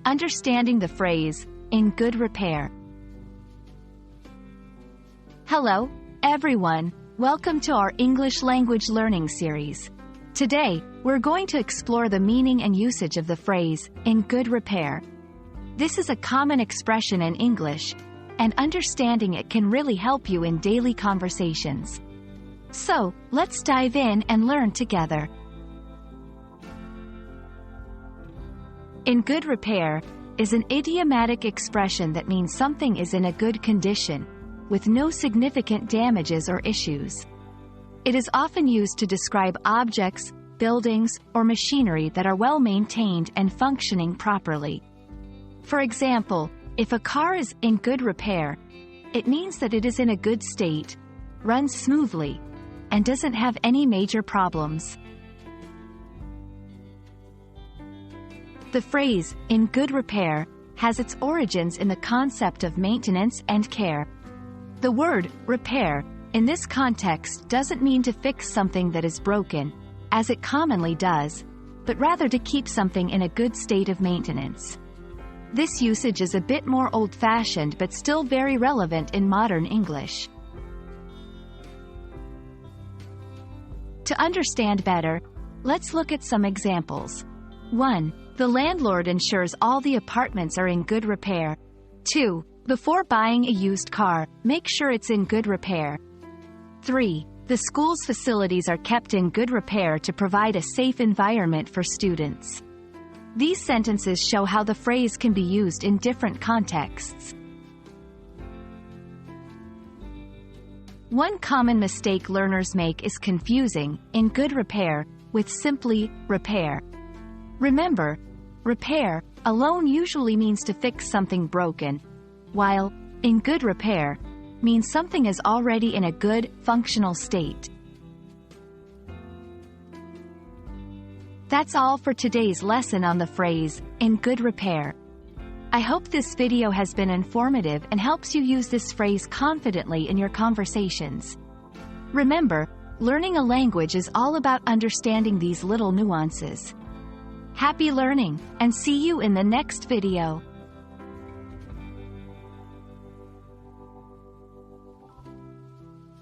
Understanding the phrase, in good repair. Hello, everyone. Welcome to our English language learning series. Today, we're going to explore the meaning and usage of the phrase, in good repair. This is a common expression in English, and understanding it can really help you in daily conversations. So, let's dive in and learn together. In good repair is an idiomatic expression that means something is in a good condition, with no significant damages or issues. It is often used to describe objects, buildings, or machinery that are well maintained and functioning properly. For example, if a car is in good repair, it means that it is in a good state, runs smoothly, and doesn't have any major problems. The phrase, in good repair, has its origins in the concept of maintenance and care. The word, repair, in this context doesn't mean to fix something that is broken, as it commonly does, but rather to keep something in a good state of maintenance. This usage is a bit more old-fashioned but still very relevant in modern English. To understand better, let's look at some examples. 1. The landlord ensures all the apartments are in good repair. 2. Before buying a used car, make sure it's in good repair. 3. The school's facilities are kept in good repair to provide a safe environment for students. These sentences show how the phrase can be used in different contexts. One common mistake learners make is confusing in good repair with simply repair. Remember, repair alone usually means to fix something broken, while in good repair means something is already in a good, functional state. That's all for today's lesson on the phrase, in good repair. I hope this video has been informative and helps you use this phrase confidently in your conversations. Remember, learning a language is all about understanding these little nuances. Happy learning, and see you in the next video.